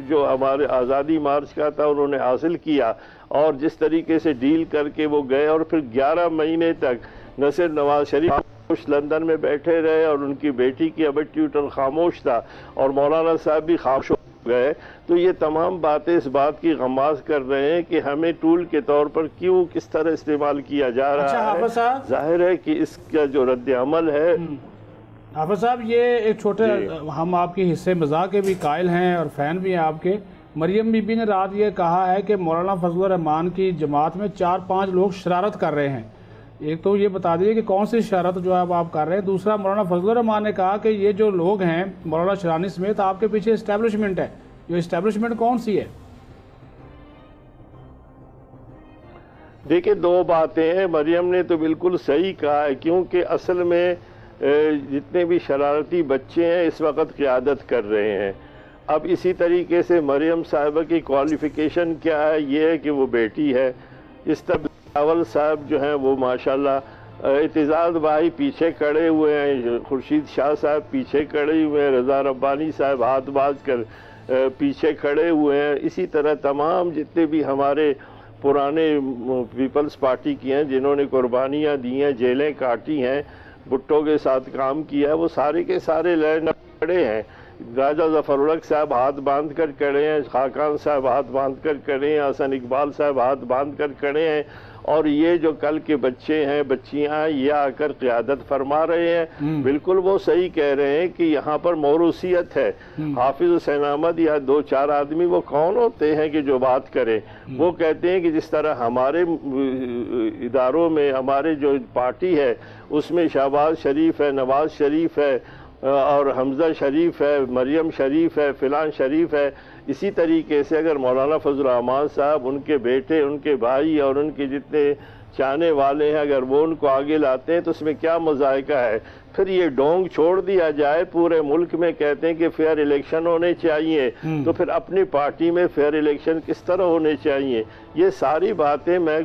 جو ہمارے آزادی مارچ کا تھا انہوں نے حاصل کیا، اور جس طریقے سے ڈیل کر کے وہ گئے، اور پھر 11 مہینے تک نہ صرف نواز شریف لندن میں بیٹھے رہے اور ان کی بیٹی کی ابھی ٹیوٹر خاموش تھا اور مولانا صاحب بھی خاموش ہو گئے. تو یہ تمام باتیں اس بات کی غماز کر رہے ہیں کہ ہمیں ٹول کے طور پر کیوں کس طرح استعمال کیا جا رہا ہے. ظاہر ہے کہ اس کا جو رد عمل ہے. حافظ صاحب یہ ایک چھوٹے ہم آپ کی حصے مزاح کے بھی قائل ہیں اور فین بھی ہیں آپ کے. مریم بی بی نے رات یہ کہا ہے کہ مولانا فضل الرحمان کی جماعت میں 4-5 لوگ شرارت کر رہے ہیں. ایک تو یہ بتا دیجیے کہ کون سی شرارت جو آپ کر رہے ہیں. دوسرا مولانا فضل الرحمان نے کہا کہ یہ جو لوگ ہیں مولانا شرانی سمیت آپ کے پیچھے اسٹیبلشمنٹ ہے. یہ اسٹیبلشمنٹ کون سی ہے؟ دیکھیں 2 باتیں ہیں. مریم نے تو بالکل صحیح کہا ہے، کیونکہ اصل میں جتنے بھی شرارتی بچے ہیں اس وقت قیادت کر رہے ہیں. اب اسی طریقے سے مریم صاحبہ کی کوالیفیکیشن کیا ہے؟ یہ ہے کہ وہ بیٹی ہے. بلاول صاحب جو ہیں وہ ماشاءاللہ، اعتزاز بھائی پیچھے کھڑے ہوئے ہیں، خورشید شاہ صاحب پیچھے کھڑے ہوئے ہیں، رضا ربانی صاحب ہاتھ باز کر پیچھے کھڑے ہوئے ہیں. اسی طرح تمام جتنے بھی ہمارے پرانے پیپلز پارٹی کی ہیں جنہوں نے قربانیاں دی ہیں، جیلیں کاٹی ہیں، بھٹو کے ساتھ کام کیا ہے، وہ سارے کے سارے لائن کھڑے ہیں. راجہ ظفر الحق صاحب ہاتھ باندھ کر کھڑے ہیں، خاقان صاحب ہاتھ باندھ کر کھڑے ہیں، حسن اقبال صاحب ہاتھ باندھ کر کھڑے ہیں. اور یہ جو کل کے بچے ہیں بچیاں ہیں یہ آ کر قیادت فرما رہے ہیں. بالکل وہ صحیح کہہ رہے ہیں کہ یہاں پر موروثیت ہے. حافظ حسین احمد یا 2-4 آدمی وہ کون ہوتے ہیں کہ جو بات کریں؟ وہ کہتے ہیں کہ جس طرح ہمارے اداروں میں ہمارے جو پارٹی ہے اس میں شہباز شریف ہے، نواز شریف ہے اور حمزہ شریف ہے، مریم شریف ہے، فلان شریف ہے. اسی طریقے سے اگر مولانا فضل الرحمان صاحب، ان کے بیٹے، ان کے بھائی اور ان کے جتنے چاہنے والے ہیں اگر وہ ان کو آگے لاتے ہیں تو اس میں کیا مذائقہ ہے؟ پھر یہ ڈونگ چھوڑ دیا جائے. پورے ملک میں کہتے ہیں کہ فیئر الیکشن ہونے چاہیے، تو پھر اپنی پارٹی میں فیئر الیکشن کس طرح ہونے چاہیے؟ یہ ساری باتیں میں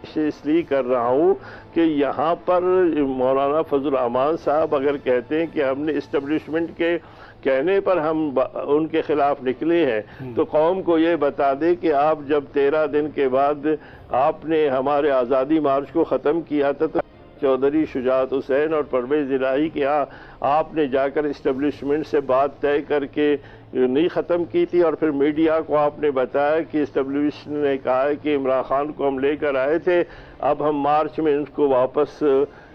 اس لیے کر رہا ہوں کہ یہاں پر مولانا فضل الرحمان صاحب اگر کہتے ہیں کہ ہم نے اسٹیبلشمنٹ کے کہنے پر ہم ان کے خلاف نکلے ہیں، تو قوم کو یہ بتا دے کہ آپ جب 13 دن کے بعد آپ نے ہمارے آزادی مارچ کو ختم کیا تھا تو چودھری شجاعت حسین اور پرویز الہی کے ہاں آپ نے جا کر اسٹیبلشمنٹ سے بات طے کر کے نہیں ختم کی تھی، اور پھر میڈیا کو آپ نے بتایا کہ اسٹیبلشمنٹ نے کہا ہے کہ عمران خان کو ہم لے کر آئے تھے، اب ہم مارچ میں اس کو واپس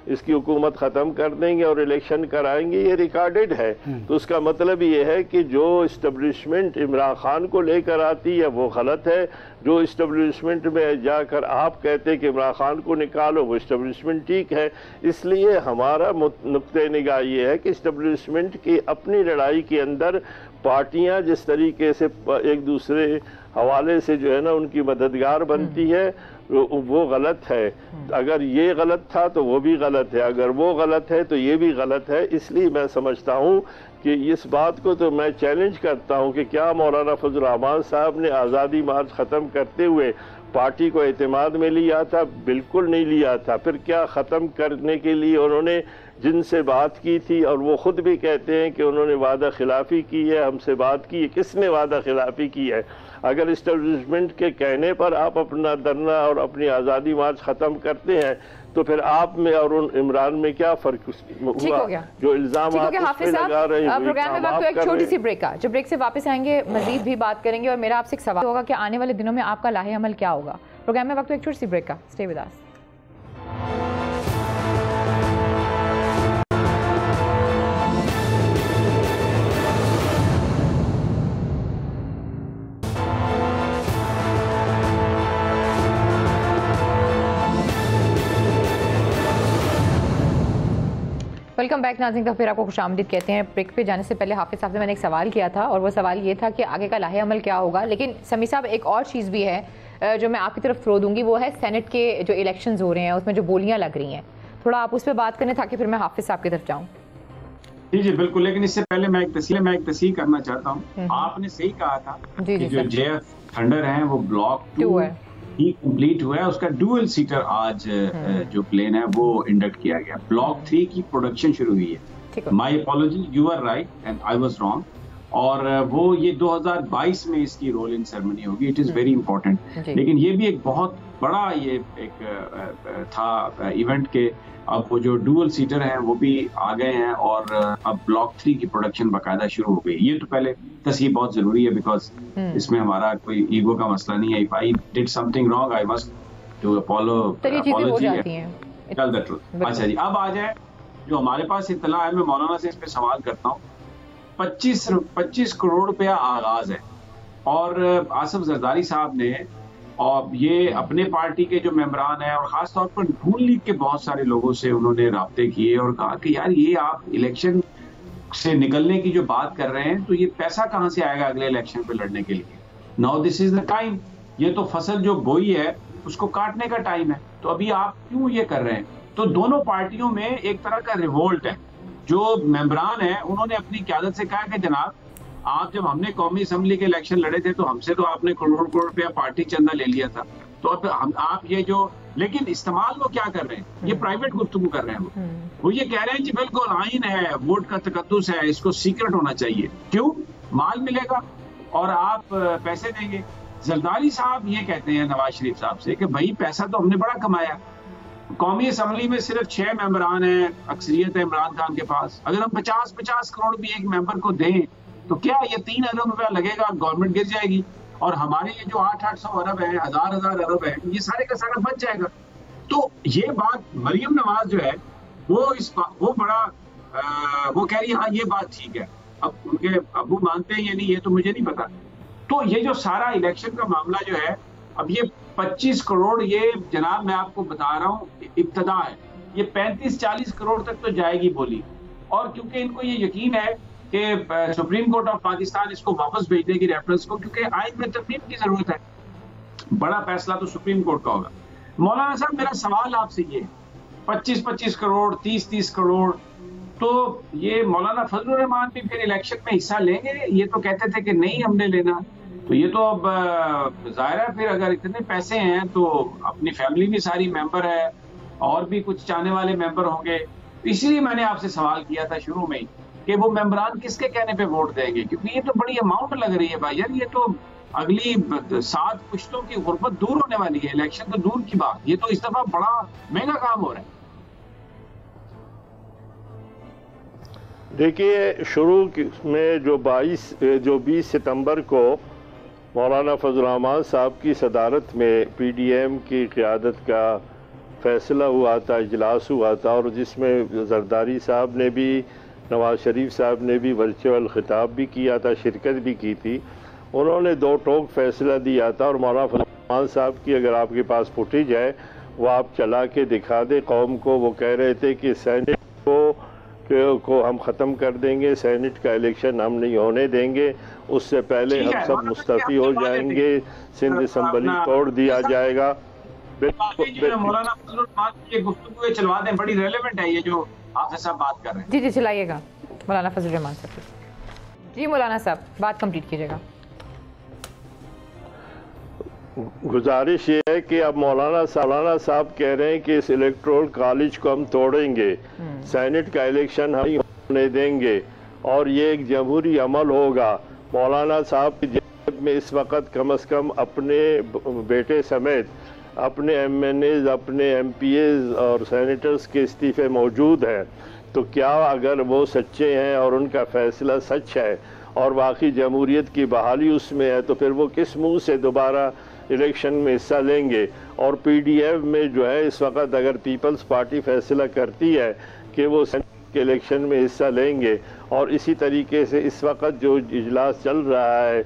اس کی حکومت ختم کر دیں گے اور الیکشن کرائیں گے. یہ ریکارڈڈ ہے. تو اس کا مطلب یہ ہے کہ جو اسٹیبلشمنٹ عمران خان کو لے کر آتی ہے وہ غلط ہے. جو اسٹیبلشمنٹ میں جا کر آپ کہتے ہیں کہ عمران خان کو نکالو وہ اسٹیبلشمنٹ ٹھیک ہے. اس لیے ہمارا نقطہ نگاہ یہ ہے کہ اسٹیبلشمنٹ کی اپنی لڑائی کے اندر پارٹیاں جس طریقے سے ایک دوسرے حوالے سے جو ہے نا ان کی مددگار بنتی ہے وہ غلط ہے. اگر یہ غلط تھا تو وہ بھی غلط ہے، اگر وہ غلط ہے تو یہ بھی غلط ہے. اس لیے میں سمجھتا ہوں کہ اس بات کو تو میں چیلنج کرتا ہوں کہ کیا مولانا فضل الرحمان صاحب نے آزادی مارچ ختم کرتے ہوئے پارٹی کو اعتماد میں لیا تھا؟ بالکل نہیں لیا تھا. پھر کیا ختم کرنے کے لیے انہوں نے جن سے بات کی تھی، اور وہ خود بھی کہتے ہیں کہ انہوں نے وعدہ خلافی کی ہے، ہم سے بات کی ہے. کس نے وعدہ خلافی کی ہے؟ اگر اسٹیبلشمنٹ کے کہنے پر آپ اپنا دھرنا اور اپنی آزادی مارچ ختم کرتے ہیں تو پھر آپ میں اور ان عمران میں کیا فرق ہوا؟ جو الزام آپ اس پہ لگا رہے ہیں پروگرام میں وقت ایک چھوٹی سی بریک جب بریک سے واپس آئیں گے مزید بھی بات کریں گے، اور میرا آپ سے ایک سوال ہوگا کہ آنے والے دنوں میں آپ کا لاہے عمل کیا ہوگا. پروگرام میں وقت ایک چھوٹی سی بریک کا. Stay with us. Welcome back ناظرین کا پھر آپ کو خوش آمدید کہتے ہیں. بریک پہ جانے سے پہلے حافظ صاحب سے میں نے ایک سوال کیا تھا اور وہ سوال یہ تھا کہ آگے کا لاہے عمل کیا ہوگا. لیکن سمیع صاحب ایک اور چیز بھی ہے جو میں آپ کی طرف تھرو دوں گی، وہ ہے سینٹ کے جو الیکشنز ہو رہے ہیں اس میں جو بولیاں لگ رہی ہیں، تھوڑا آپ اس پہ بات کریں تاکہ پھر میں حافظ صاحب کی طرف جاؤں. جی بالکل، لیکن اس سے پہلے میں ایک تصحیح کرنا چاہتا ہوں. آپ نے صحیح کہا تھا کہ جو جے ایف تھنڈر ہیں وہ بلاک 2 ہی کمپلیٹ ہوا ہے، اس کا ڈوئل سیٹر آج جو پلین ہے وہ انڈکٹ کیا گیا. بلاک 3 کی پروڈکشن شروع ہوئی ہے. My apology, you are right and I was wrong. اور وہ یہ 2022 میں اس کی رولنگ سیرمنی ہوگی. It is very important. لیکن یہ بھی ایک بہت بڑا یہ ایک تھا ایونٹ کہ اب وہ جو ڈوئل سیٹر ہیں وہ بھی آ گئے ہیں اور اب بلاک 3 کی پروڈکشن باقاعدہ شروع ہو گئی. یہ تو پہلے تصحیح بہت ضروری ہے بیکاز اس میں ہمارا کوئی ایگو کا مسئلہ نہیں ہے. if I did something wrong I must do apology. Tell the truth. اچھا جی، اب آ جائے جو ہمارے پاس اطلاع ہے. میں مولانا سے اس پہ سوال کرتا ہوں. 25 کروڑ روپیہ آغاز ہے اور آصف زرداری صاحب نے اور یہ اپنے پارٹی کے جو ممبران ہیں اور خاص طور پر نون لیگ کے بہت سارے لوگوں سے انہوں نے رابطے کیے اور کہا کہ یار یہ آپ الیکشن سے نکلنے کی جو بات کر رہے ہیں تو یہ پیسہ کہاں سے آئے گا اگلے الیکشن پہ لڑنے کے لیے. Now this is the time. یہ تو فصل جو بوئی ہے اس کو کاٹنے کا ٹائم ہے. تو ابھی آپ کیوں یہ کر رہے ہیں؟ تو دونوں پارٹیوں میں ایک طرح کا ریوولٹ ہے. جو ممبران ہیں انہوں نے اپنی قیادت سے کہا کہ جناب آپ جب ہم نے قومی اسمبلی کے الیکشن لڑے تھے تو ہم سے تو آپ نے کروڑ روپیہ پارٹی چندہ لے لیا تھا. تو اب آپ یہ جو لیکن استعمال وہ کیا کر رہے ہیں؟ یہ پرائیویٹ گفتگو کر رہے ہیں. وہ یہ کہہ رہے ہیں کہ بالکل آئین ہے، ووٹ کا تقدس ہے، اس کو سیکرٹ ہونا چاہیے. کیوں؟ مال ملے گا اور آپ پیسے دیں گے. زرداری صاحب یہ کہتے ہیں نواز شریف صاحب سے کہ بھائی پیسہ تو ہم نے بڑا کمایا. قومی اسمبلی میں صرف 6 ممبران ہیں، اکثریت ہے عمران خان کے پاس. اگر ہم 50 کروڑ بھی ایک ممبر کو دیں تو کیا یہ 3 ارب روپیہ لگے گا، گورنمنٹ گر جائے گی. اور ہمارے یہ جو 800 ارب ہے، 1000 ارب ہے، یہ سارے کا سارا بچ جائے گا. تو یہ بات مریم نواز جو ہے وہ بڑا وہ کہہ رہی ہاں یہ بات ٹھیک ہے. اب ان کے ابو مانتے ہیں یا نہیں یہ تو مجھے نہیں پتا. تو یہ جو سارا الیکشن کا معاملہ جو ہے اب یہ 25 کروڑ یہ جناب میں آپ کو بتا رہا ہوں ابتدا ہے. یہ 35-40 کروڑ تک تو جائے گی بولی. اور کیونکہ ان کو یہ یقین ہے کہ سپریم کورٹ آف پاکستان اس کو واپس بھیج دے گی ریفرنس کو، کیونکہ آئین میں ترمیم کی ضرورت ہے. بڑا فیصلہ تو سپریم کورٹ کا ہوگا. مولانا صاحب میرا سوال آپ سے یہ 25 کروڑ 30 کروڑ تو یہ مولانا فضل الرحمان بھی پھر الیکشن میں حصہ لیں گے؟ یہ تو کہتے تھے کہ نہیں ہم نے لینا. تو یہ تو اب ظاہر ہے پھر اگر اتنے پیسے ہیں تو اپنی فیملی بھی ساری ممبر ہے اور بھی کچھ چاہنے والے ممبر ہوں گے. اسی لیے میں نے آپ سے سوال کیا تھا شروع میں ہی کہ وہ ممبران کس کے کہنے پہ ووٹ دیں گے، کیونکہ یہ تو بڑی اماؤنٹ لگ رہی ہے بھائی یار. یہ تو اگلی 7 پشتوں کی غربت دور ہونے والی ہے. الیکشن تو دور کی بات، یہ تو اس دفعہ بڑا مہنگا کام ہو رہا ہے. دیکھیے شروع میں جو 20 ستمبر کو مولانا فضل الرحمان صاحب کی صدارت میں پی ڈی ایم کی قیادت کا فیصلہ ہوا تھا، اجلاس ہوا تھا، اور جس میں زرداری صاحب نے بھی نواز شریف صاحب نے بھی ورچوئل خطاب بھی کیا تھا، شرکت بھی کی تھی. انہوں نے 2 ٹوک فیصلہ دیا تھا. اور مولانا فضل الرحمان صاحب کی اگر آپ کے پاس فوٹیج ہے وہ آپ چلا کے دکھا دیں قوم کو. وہ کہہ رہے تھے کہ سینٹ کو ہم ختم کر دیں گے، سینٹ کا الیکشن ہم نہیں ہونے دیں گے، اس سے پہلے ہم سب مستعفی ہو جائیں گے، سندھ اسمبلی توڑ دیا جائے گا. مولانا فضل الرحمان کی گفتگو چلوا دیں، بڑی ریلیونٹ ہے یہ جو آپ صاحب بات کر رہے ہیں. جی چلائیے گا مولانا فضل الرحمان صاحب. جی مولانا صاحب بات کمپلیٹ کیجیے گا. گزارش یہ ہے کہ اب مولانا صاحب کہہ رہے ہیں کہ اس الیکٹورل کالج کو ہم توڑیں گے، سینٹ کا الیکشن ہم ہونے دیں گے اور یہ ایک جمہوری عمل ہوگا. مولانا صاحب کی جیب میں اس وقت کم از کم اپنے بیٹے سمیت اپنے ایم این ایز، اپنے ایم پی ایز اور سینیٹرز کے استعفے موجود ہیں. تو کیا اگر وہ سچے ہیں اور ان کا فیصلہ سچ ہے اور واقعی جمہوریت کی بحالی اس میں ہے تو پھر وہ کس منہ سے دوبارہ الیکشن میں حصہ لیں گے؟ اور پی ڈی ایف میں جو ہے اس وقت اگر پیپلز پارٹی فیصلہ کرتی ہے کہ وہ سینٹ کے الیکشن میں حصہ لیں گے، اور اسی طریقے سے اس وقت جو اجلاس چل رہا ہے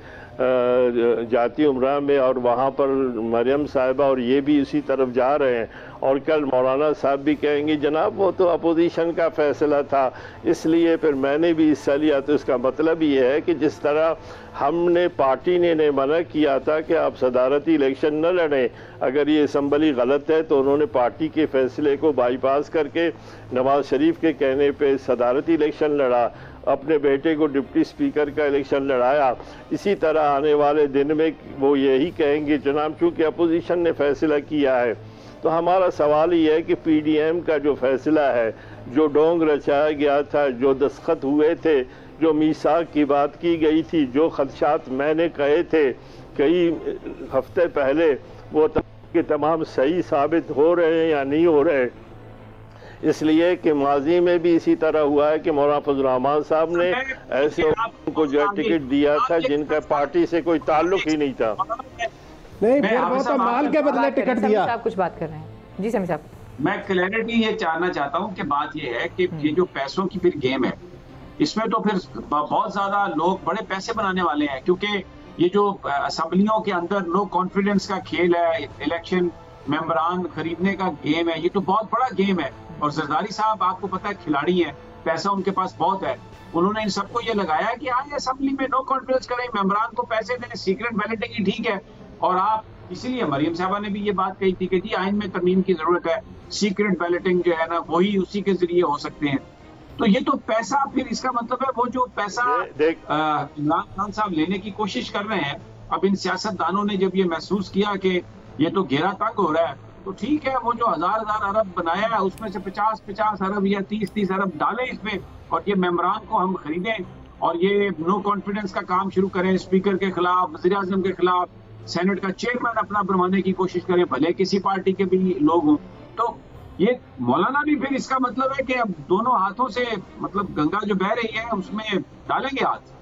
جاتی عمرہ میں اور وہاں پر مریم صاحبہ اور یہ بھی اسی طرف جا رہے ہیں، اور کل مولانا صاحب بھی کہیں گے جناب وہ تو اپوزیشن کا فیصلہ تھا اس لیے پھر میں نے بھی حصہ لیا. تو اس کا مطلب یہ ہے کہ جس طرح ہم نے پارٹی نے منع کیا تھا کہ آپ صدارتی الیکشن نہ لڑیں اگر یہ اسمبلی غلط ہے، تو انہوں نے پارٹی کے فیصلے کو بائی پاس کر کے نواز شریف کے کہنے پہ صدارتی الیکشن لڑا، اپنے بیٹے کو ڈپٹی اسپیکر کا الیکشن لڑایا. اسی طرح آنے والے دن میں وہ یہی کہیں گے جناب چونکہ اپوزیشن نے فیصلہ کیا ہے. تو ہمارا سوال یہ ہے کہ پی ڈی ایم کا جو فیصلہ ہے، جو ڈونگ رچایا گیا تھا، جو دستخط ہوئے تھے، جو میثاق کی بات کی گئی تھی، جو خدشات میں نے کہے تھے کئی ہفتے پہلے، وہ تمام صحیح ثابت ہو رہے ہیں یا نہیں ہو رہے. اس لیے کہ ماضی میں بھی اسی طرح ہوا ہے کہ مولانا فضل الرحمان صاحب نے ایسے لوگوں کو جو ٹکٹ دیا تھا جن کا پارٹی سے کوئی تعلق ہی نہیں تھا. نہیں پھر وہ تو مال کے بدلے ٹکٹ دیا. صاحب کچھ بات کر رہے ہیں جی. سمیع صاحب میں کلیئرٹی یہ چاہنا چاہتا ہوں کہ بات یہ ہے کہ یہ جو پیسوں کی پھر گیم ہے اس میں تو پھر بہت زیادہ لوگ بڑے پیسے بنانے والے ہیں، کیونکہ یہ جو اسمبلیوں کے اندر نو کانفیڈنس کا کھیل ہے، الیکشن ممبران خریدنے کا گیم ہے، یہ تو بہت بڑا گیم ہے. اور زرداری صاحب آپ کو پتہ ہے کھلاڑی ہیں، پیسہ ان کے پاس بہت ہے. انہوں نے ان سب کو یہ لگایا کہ آئے اسمبلی میں نو کانفیڈنس کریں، ممبران کو پیسے دیں، سیکرٹ بیلٹنگ ہی ٹھیک ہے. اور آپ اسی لیے مریم صاحبہ نے بھی یہ بات کہی تھی کہ جی آئین میں ترمیم کی ضرورت ہے، سیکرٹ بیلٹنگ جو ہے نا وہی اسی کے ذریعے ہو سکتے ہیں. تو یہ تو پیسہ پھر اس کا مطلب ہے وہ جو پیسہ عمران خان صاحب لینے کی کوشش کر رہے ہیں، اب ان سیاست دانوں نے جب یہ محسوس کیا کہ یہ تو گھیرا تنگ ہو رہا ہے تو ٹھیک ہے وہ جو ہزار ارب بنایا ہے اس میں سے 50 ارب یا 30 ارب ڈالیں اس میں، اور یہ ممبران کو ہم خریدیں اور یہ نو کانفیڈنس کا کام شروع کریں، اسپیکر کے خلاف، وزیر اعظم کے خلاف، سینٹ کا چیئرمین اپنا بنوانے کی کوشش کریں، بھلے کسی پارٹی کے بھی لوگ ہوں. تو یہ مولانا بھی پھر اس کا مطلب ہے کہ اب دونوں ہاتھوں سے مطلب گنگا جو بہہ رہی ہے اس میں ڈالیں گے ہاتھ.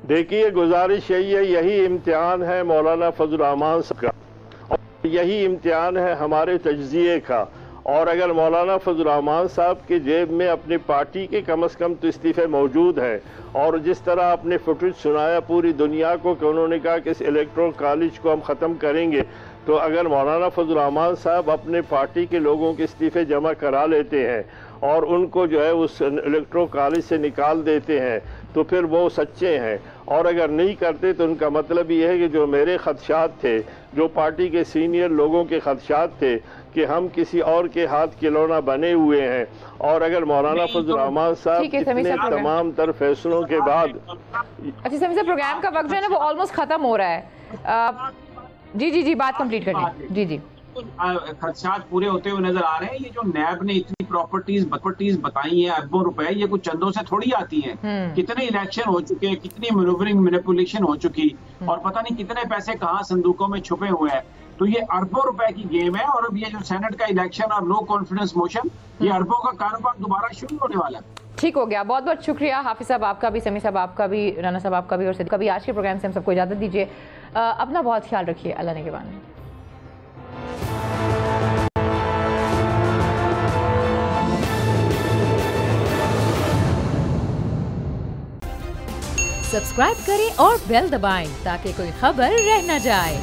دیکھیے گزارش یہی ہے، یہی امتحان ہے مولانا فضل الرحمان صاحب کا اور یہی امتحان ہے ہمارے تجزیے کا. اور اگر مولانا فضل الرحمان صاحب کے جیب میں اپنی پارٹی کے کم از کم تو استعفے موجود ہیں، اور جس طرح اپنے فوٹیج سنایا پوری دنیا کو کہ انہوں نے کہا کہ اس الیکٹرل کالج کو ہم ختم کریں گے، تو اگر مولانا فضل الرحمان صاحب اپنے پارٹی کے لوگوں کے استعفے جمع کرا لیتے ہیں اور ان کو جو ہے اس الیکٹرل کالج سے نکال دیتے ہیں تو پھر وہ سچے ہیں. اور اگر نہیں کرتے تو ان کا مطلب یہ ہے کہ جو میرے خدشات تھے، جو پارٹی کے سینئر لوگوں کے خدشات تھے کہ ہم کسی اور کے ہاتھ کھلونا بنے ہوئے ہیں، اور اگر مولانا فضل الرحمان صاحب اتنے تمام تر فیصلوں کے بعد. اچھا سمیع صاحب پروگرام کا وقت جو ہے نا وہ آلموسٹ ختم ہو رہا ہے. جی بات کمپلیٹ کریں. جی خدشات پورے ہوتے ہوئے نظر آ رہے ہیں. یہ جو نیب نے اتنی پراپرٹیز بتائی ہیں اربوں روپے، یہ کچھ چندوں سے تھوڑی آتی ہیں. کتنے الیکشن ہو چکے، کتنی مینوورنگ مینیپولیشن ہو چکی، اور پتہ نہیں کتنے پیسے کہاں صندوقوں میں چھپے ہوئے ہیں. تو یہ اربوں روپے کی گیم ہے، اور اب یہ جو سینٹ کا الیکشن اور نو کانفیڈنس موشن، یہ اربوں کا کاروبار دوبارہ شروع ہونے والا ہے. ٹھیک ہو گیا. بہت بہت شکریہ حافظ صاحب آپ کا بھی، سمیع صاحب آپ کا بھی، رانا صاحب آپ کا بھی، اور صدیق کا بھی. آج کے پروگرام سے ہم سب کو اجازت دیجیے. اپنا بہت خیال رکھیے. اللہ نگہبان. سبسکرائب کریں اور بیل دبائیں تاکہ کوئی خبر رہ نہ جائے.